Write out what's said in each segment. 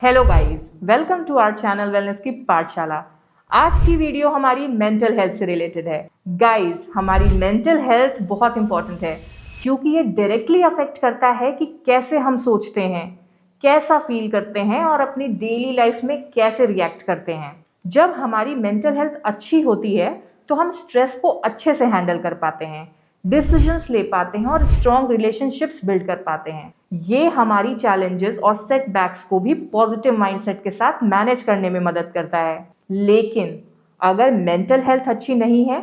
Hello guys, welcome to our channel wellness Ki Pathshala. आज की video हमारी मेंटल हेल्थ से रिलेटेड है। गाइस, हमारी मेंटल हेल्थ बहुत इंपॉर्टेंट है क्योंकि ये डायरेक्टली अफेक्ट करता है कि कैसे हम सोचते हैं, कैसा फील करते हैं और अपनी डेली लाइफ में कैसे रिएक्ट करते हैं। जब हमारी मेंटल हेल्थ अच्छी होती है तो हम स्ट्रेस को अच्छे से हैंडल कर पाते हैं, डिसीजंस ले पाते हैं और स्ट्रॉन्ग रिलेशनशिप्स बिल्ड कर पाते हैं। ये हमारी चैलेंजेस और सेटबैक्स को भी पॉजिटिव माइंडसेट के साथ मैनेज करने में मदद करता है। लेकिन अगर मेंटल हेल्थ अच्छी नहीं है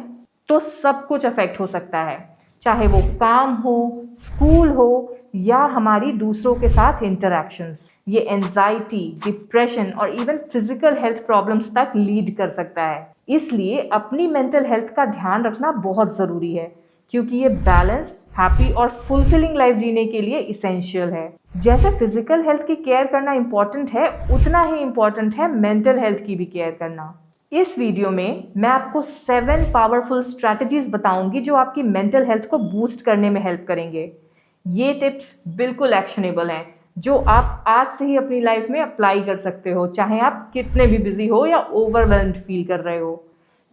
तो सब कुछ अफेक्ट हो सकता है, चाहे वो काम हो, स्कूल हो या हमारी दूसरों के साथ इंटरैक्शंस। ये एंजाइटी, डिप्रेशन और इवन फिजिकल हेल्थ प्रॉब्लम्स तक लीड कर सकता है। इसलिए अपनी मेंटल हेल्थ का ध्यान रखना बहुत ज़रूरी है क्योंकि ये बैलेंस्ड, हैप्पी और फुलफिलिंग लाइफ जीने के लिए इसेंशियल है। जैसे फिजिकल हेल्थ की केयर करना इम्पॉर्टेंट है, उतना ही इम्पॉर्टेंट है मेंटल हेल्थ की भी केयर करना। इस वीडियो में मैं आपको 7 पावरफुल स्ट्रैटेजीज बताऊंगी जो आपकी मेंटल हेल्थ को बूस्ट करने में हेल्प करेंगे। ये टिप्स बिल्कुल एक्शनेबल हैं जो आप आज से ही अपनी लाइफ में अप्लाई कर सकते हो, चाहे आप कितने भी बिजी हो या ओवरवेल्म्ड फील कर रहे हो।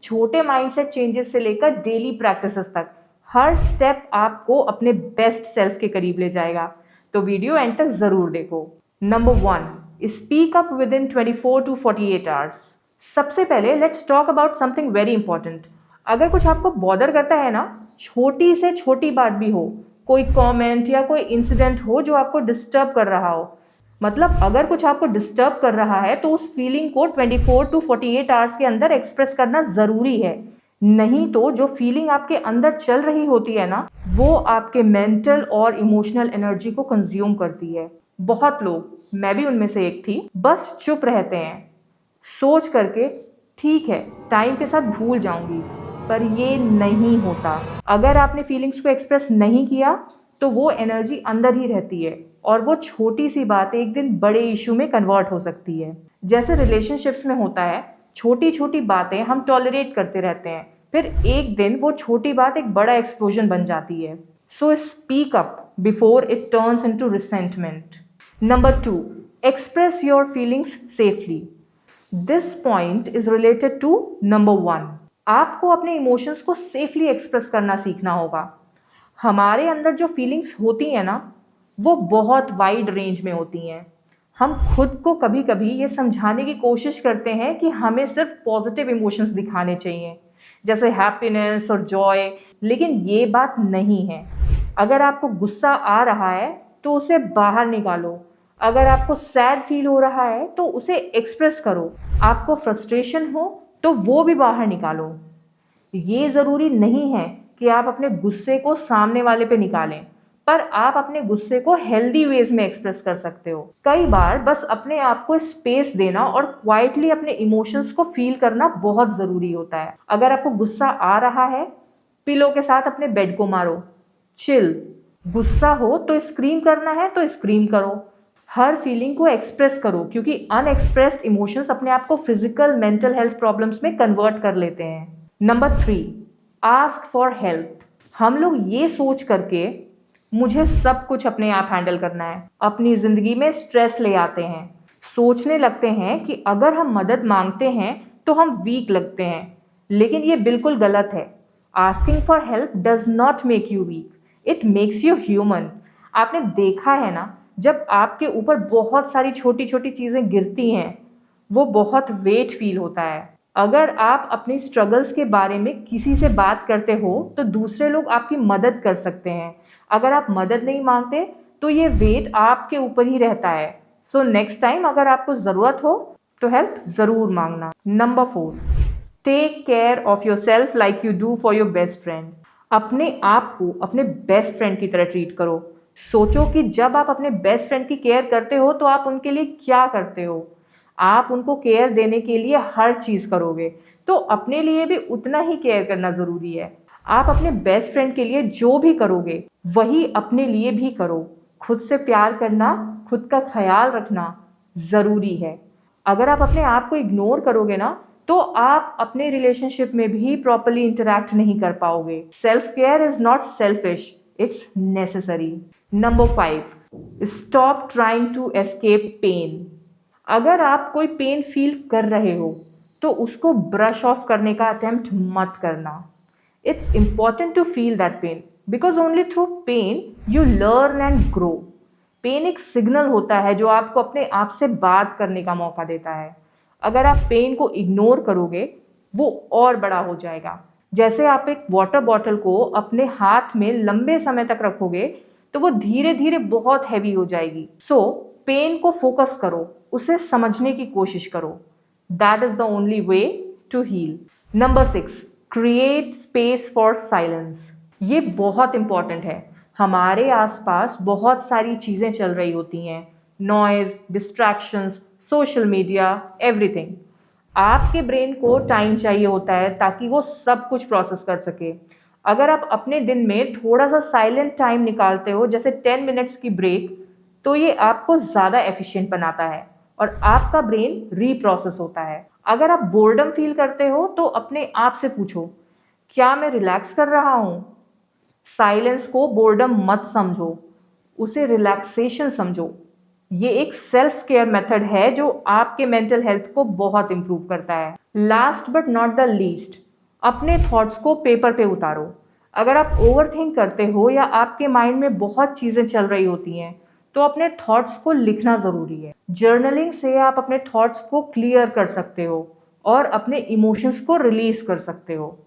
छोटे माइंडसेट चेंजेस से लेकर डेली प्रैक्टिसेस तक हर स्टेप आपको अपने बेस्ट सेल्फ के करीब ले जाएगा, तो वीडियो एंड तक जरूर देखो। Number 1, speak up with in 24 to 48 hours. सबसे पहले let's talk about something very important. अगर कुछ आपको बॉदर करता है ना, छोटी से छोटी बात भी हो, कोई कमेंट या कोई इंसिडेंट हो जो आपको डिस्टर्ब कर रहा हो, मतलब अगर कुछ आपको डिस्टर्ब कर रहा है तो उस फीलिंग को 24 to 48 आवर्स के अंदर एक्सप्रेस करना ज़रूरी है। नहीं तो जो फीलिंग आपके अंदर चल रही होती है ना, वो आपके मेंटल और इमोशनल एनर्जी को कंज्यूम करती है। बहुत लोग, मैं भी उनमें से एक थी, बस चुप रहते हैं सोच करके ठीक है टाइम के साथ भूल जाऊंगी, पर ये नहीं होता। अगर आपने फीलिंग्स को एक्सप्रेस नहीं किया तो वो एनर्जी अंदर ही रहती है और वो छोटी सी बात एक दिन बड़े इशू में कन्वर्ट हो सकती है। जैसे रिलेशनशिप्स में होता है, छोटी छोटी बातें हम टॉलरेट करते रहते हैं, फिर एक दिन वो छोटी बात एक बड़ा एक्सप्लोजन बन जाती है। So speak up before it turns into resentment. Number 2, express your feelings safely. This point is related to number 1। आपको अपने इमोशंस को सेफली एक्सप्रेस करना सीखना होगा। हमारे अंदर जो फीलिंग्स होती हैं ना, वो बहुत वाइड रेंज में होती हैं। हम खुद को कभी कभी ये समझाने की कोशिश करते हैं कि हमें सिर्फ पॉजिटिव इमोशंस दिखाने चाहिए, जैसे हैप्पीनेस और जॉय, लेकिन ये बात नहीं है। अगर आपको गुस्सा आ रहा है तो उसे बाहर निकालो। अगर आपको सैड फील हो रहा है तो उसे एक्सप्रेस करो। आपको फ्रस्ट्रेशन हो तो वो भी बाहर निकालो। ये ज़रूरी नहीं है कि आप अपने गुस्से को सामने वाले पे निकालें, पर आप अपने गुस्से को हेल्दी वेज में एक्सप्रेस कर सकते हो। कई बार बस अपने आप को स्पेस देना और क्वाइटली अपने इमोशंस को फील करना बहुत ज़रूरी होता है। अगर आपको गुस्सा आ रहा है, पिलो के साथ अपने बेड को मारो, चिल। गुस्सा हो तो स्क्रीम करना है तो स्क्रीम करो। हर फीलिंग को एक्सप्रेस करो क्योंकि अनएक्सप्रेस्ड इमोशंस अपने आप को फिजिकल मेंटल हेल्थ प्रॉब्लम्स में कन्वर्ट कर लेते हैं। Number 3, ask for help. हम लोग ये सोच करके मुझे सब कुछ अपने आप हैंडल करना है, अपनी ज़िंदगी में स्ट्रेस ले आते हैं। सोचने लगते हैं कि अगर हम मदद मांगते हैं तो हम वीक लगते हैं, लेकिन ये बिल्कुल गलत है। Asking for help does not make you weak, it makes you human. आपने देखा है ना, जब आपके ऊपर बहुत सारी छोटी छोटी चीज़ें गिरती हैं, वो बहुत वेट फील होता है। अगर आप अपनी स्ट्रगल्स के बारे में किसी से बात करते हो तो दूसरे लोग आपकी मदद कर सकते हैं। अगर आप मदद नहीं मांगते तो ये वेट आपके ऊपर ही रहता है। सो नेक्स्ट टाइम अगर आपको ज़रूरत हो तो हेल्प ज़रूर मांगना। Number 4, take care of your self like you do for your best friend. अपने आप को अपने बेस्ट फ्रेंड की तरह ट्रीट करो। सोचो कि जब आप अपने बेस्ट फ्रेंड की केयर करते हो तो आप उनके लिए क्या करते हो। आप उनको केयर देने के लिए हर चीज़ करोगे, तो अपने लिए भी उतना ही केयर करना ज़रूरी है। आप अपने बेस्ट फ्रेंड के लिए जो भी करोगे वही अपने लिए भी करो। खुद से प्यार करना, खुद का ख्याल रखना ज़रूरी है। अगर आप अपने आप को इग्नोर करोगे ना, तो आप अपने रिलेशनशिप में भी प्रॉपर्ली इंटरैक्ट नहीं कर पाओगे। Self care is not selfish, it's necessary. Number 5, stop trying to escape pain. अगर आप कोई पेन फील कर रहे हो तो उसको ब्रश ऑफ करने का अटेम्प्ट मत करना। It's important to feel that pain because only through pain you learn and grow. Pain एक सिग्नल होता है जो आपको अपने आप से बात करने का मौका देता है। अगर आप पेन को इग्नोर करोगे वो और बड़ा हो जाएगा। जैसे आप एक वाटर बॉटल को अपने हाथ में लंबे समय तक रखोगे तो वो धीरे धीरे बहुत हैवी हो जाएगी। सो पेन को फोकस करो, उसे समझने की कोशिश करो। That is the only way to heal. Number 6, create space for silence. ये बहुत इंपॉर्टेंट है। हमारे आसपास बहुत सारी चीज़ें चल रही होती हैं, noise, distractions, social media, everything. आपके ब्रेन को टाइम चाहिए होता है ताकि वो सब कुछ प्रोसेस कर सके। अगर आप अपने दिन में थोड़ा सा साइलेंट टाइम निकालते हो, जैसे 10 मिनट्स की ब्रेक, तो ये आपको ज़्यादा एफिशिएंट बनाता है और आपका ब्रेन रीप्रोसेस होता है। अगर आप बोर्डम फील करते हो तो अपने आप से पूछो, क्या मैं रिलैक्स कर रहा हूँ? साइलेंस को बोर्डम मत समझो, उसे रिलैक्सेशन समझो। ये एक सेल्फ केयर मेथड है जो आपके मेंटल हेल्थ को बहुत इंप्रूव करता है। Last but not the least, अपने थॉट्स को पेपर पे उतारो। अगर आप ओवरथिंक करते हो या आपके माइंड में बहुत चीज़ें चल रही होती हैं तो अपने थॉट्स को लिखना ज़रूरी है। जर्नलिंग से आप अपने थॉट्स को क्लियर कर सकते हो और अपने इमोशंस को रिलीज कर सकते हो।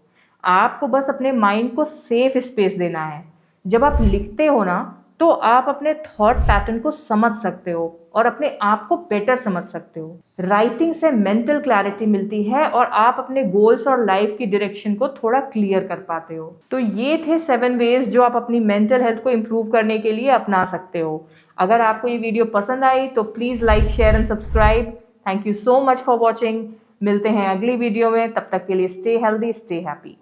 आपको बस अपने माइंड को सेफ स्पेस देना है। जब आप लिखते हो ना तो आप अपने थॉट पैटर्न को समझ सकते हो और अपने आप को बेटर समझ सकते हो। राइटिंग से मेंटल क्लैरिटी मिलती है और आप अपने गोल्स और लाइफ की डायरेक्शन को थोड़ा क्लियर कर पाते हो। तो ये थे 7 वेज जो आप अपनी मेंटल हेल्थ को इम्प्रूव करने के लिए अपना सकते हो। अगर आपको ये वीडियो पसंद आई तो please like, share and subscribe. Thank you so much for watching. मिलते हैं अगली वीडियो में, तब तक के लिए स्टे हेल्दी, स्टे हैप्पी।